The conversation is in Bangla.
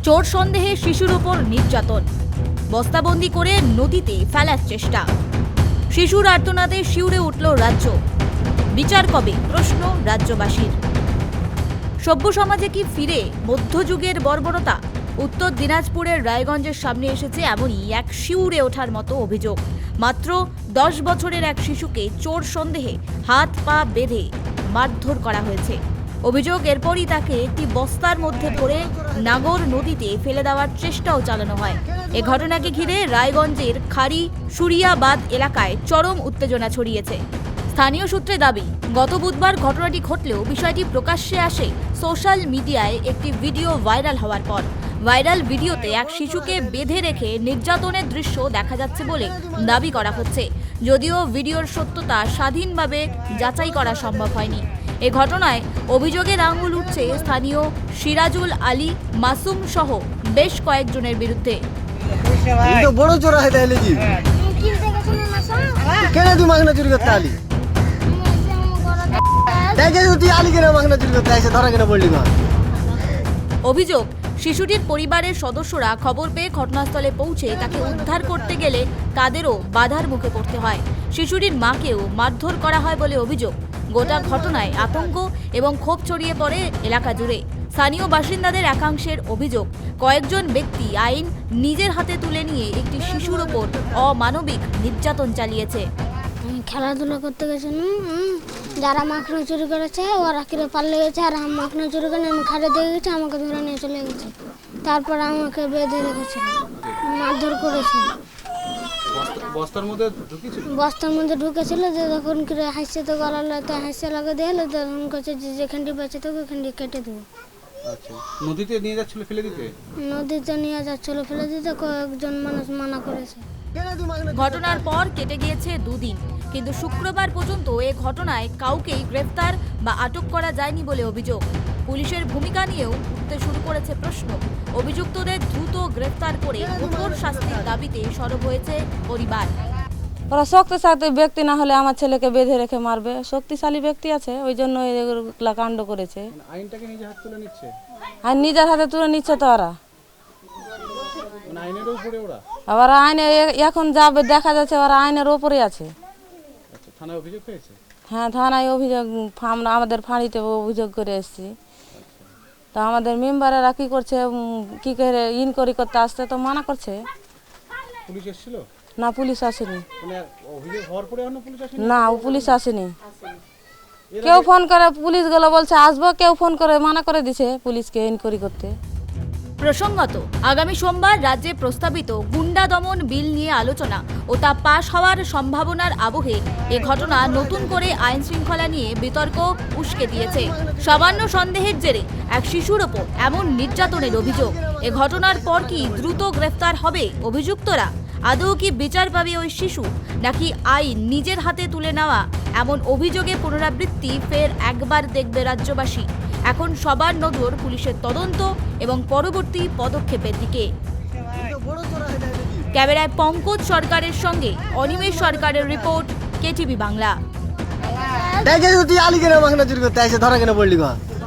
চোর সন্দেহে শিশুর উপর নির্যাতন, বস্তাবন্দি করে নদীতে ফেলার চেষ্টা। শিশুর আর্তনাদে শিউরে উঠল রাজ্য। বিচার কবে প্রশ্ন রাজ্যবাসীর। সভ্য সমাজে কি ফিরে মধ্যযুগের বর্বরতা? উত্তর দিনাজপুরের রায়গঞ্জের সামনে এসেছে এমনই এক শিউরে ওঠার মতো অভিযোগ। মাত্র 10 বছরের এক শিশুকে চোর সন্দেহে হাত পা বেঁধে মারধর করা হয়েছে। অভিযোগ, এরপরই তাকে একটি বস্তার মধ্যে ভরে নাগর নদীতে ফেলে দেওয়ার চেষ্টাও চালানো হয়। এ ঘটনাকে ঘিরে রায়গঞ্জের খাড়ি সুরিয়াবাদ এলাকায় চরম উত্তেজনা ছড়িয়েছে। স্থানীয় সূত্রে দাবি, গত বুধবার ঘটনাটি ঘটলেও বিষয়টি প্রকাশ্যে আসে সোশ্যাল মিডিয়ায় একটি ভিডিও ভাইরাল হওয়ার পর। ভাইরাল ভিডিওতে এক শিশুকে বেঁধে রেখে নির্যাতনের দৃশ্য দেখা যাচ্ছে বলে দাবি করা হচ্ছে, যদিও ভিডিওর সত্যতা স্বাধীনভাবে যাচাই করা সম্ভব হয়নি। এ ঘটনায় অভিযোগের আঙুল উঠছে স্থানীয় সিরাজুল আলী মাসুম সহ বেশ কয়েকজনের বিরুদ্ধে। বড় চোরা হয় তাহলে কি কেন তুই মাগনা চুরি করতে আলি? দেখে তুই আলি কেন মাগনা চুরি করতে আসে, ধরা কেন বললি না? অভিযোগ, শিশুটির পরিবারের সদস্যরা খবর পেয়ে ঘটনাস্থলে পৌঁছে তাকে উদ্ধার করতে গেলে তাদেরও বাধার মুখে পড়তে হয়। শিশুটির মাকেও মারধর করা হয় বলে অভিযোগ। গোটা ঘটনায় আতঙ্ক এবং ক্ষোভ ছড়িয়ে পড়ে এলাকা জুড়ে। স্থানীয় বাসিন্দাদের একাংশের অভিযোগ, কয়েকজন ব্যক্তি আইন নিজের হাতে তুলে নিয়ে একটি শিশুর ওপর অমানবিক নির্যাতন চালিয়েছে। খেলাধুলা করতে গেছিলাম, যারা মাখনা চুরি করেছে ওরা কিরে পাল্লে গেছে, আর আমি মাখনা চুরি করে আমি খাটে দিয়ে গেছি, আমাকে ধরে নিয়ে চলে গেছে। তারপর আমাকে বেঁধে রেখেছিল, মারধর করেছিল। বস্তার মধ্যে ঢুকেছিল, যে যখন কিরে হাসছে তো গলাতে হাসছে লাগে দিয়ে তখন কাছে যেখানটি বেঁচে থাকবে ওখানটি কেটে দেবো। নদীতে নিয়ে যাচ্ছিল ফেলে দিতে? নদীতে নিয়ে যাচ্ছিল ফেলে দিতে, কয়েকজন মানুষ মানা করেছে। ঘটনার পর কেটে গিয়েছে 2 দিন, কিন্তু শুক্রবার পর্যন্ত এ ঘটনায় কাউকেই গ্রেফতার বা আটক করা যায়নি বলে অভিযোগ। পুলিশের ভূমিকা নিয়েও উঠতে শুরু করেছে প্রশ্ন। অভিযুক্তদের দ্রুত গ্রেফতার করে কঠোর শাস্তির দাবিতে সরব হয়েছে পরিবার। ওরা শক্তিশালী ব্যক্তি না হলে আমার ছেলেকে বেঁধে রেখে মারবে। শক্তিশালী ব্যক্তি আছে, ওই জন্য এগুলা কাণ্ড করেছে। আইনটাকে নিজের হাতে তুলে নিচ্ছে, আর নিজের হাতে তুলে নিচ্ছে তো ওরা। আইনের উপরে ওরা আবার আইনে এখন যাবে, দেখা যাচ্ছে ওরা আইনের ওপরে আছে। থানায় অভিযোগ হয়েছে? হ্যাঁ, থানায় অভিযোগ, আমরা আমাদের ফাঁড়িতে অভিযোগ করে এসেছি। তা আমাদের মেম্বারেরা কি করছে, কি করে ইনকোয়ারি করতে আসতে তো মানা করছে। পুলিশ এসেছিল না, পুলিশ আসেনি। মানে অভিযোগ হওয়ার পরে এখনো পুলিশ আসেনি? না, পুলিশ আসেনি। কেউ ফোন করে পুলিশ গুলো বলছে আসবো, কেউ ফোন করে মানা করে দিছে পুলিশকে ইনকোয়ারি করতে। প্রসঙ্গত, আগামী সোমবার রাজ্যে প্রস্তাবিত গুন্ডা দমন বিল নিয়ে আলোচনা ও তা পাশ হওয়ার সম্ভাবনার আবহে এ ঘটনা নতুন করে আইন শৃঙ্খলা নিয়ে বিতর্ক উস্কে দিয়েছে। সামান্য সন্দেহের জেরে এক শিশুর ওপর এমন নির্যাতনের অভিযোগ। এ ঘটনার পর কি দ্রুত গ্রেফতার হবে অভিযুক্তরা? আদৌ কি বিচার পাবে ওই শিশু, নাকি আইন নিজের হাতে তুলে নেওয়া এমন অভিযোগে পুনরাবৃত্তি ফের একবার দেখবে রাজ্যবাসী? এখন সবার নজর পুলিশের তদন্ত এবং পরবর্তী পদক্ষেপের দিকে। ক্যামেরায় পঙ্কজ সরকারের সঙ্গে অনিমেষ সরকারের রিপোর্ট, কেটিভি বাংলা। দেখে তুই আলি কেন মাগনা চুরি করতে আসে, ধরা কেন বললি না?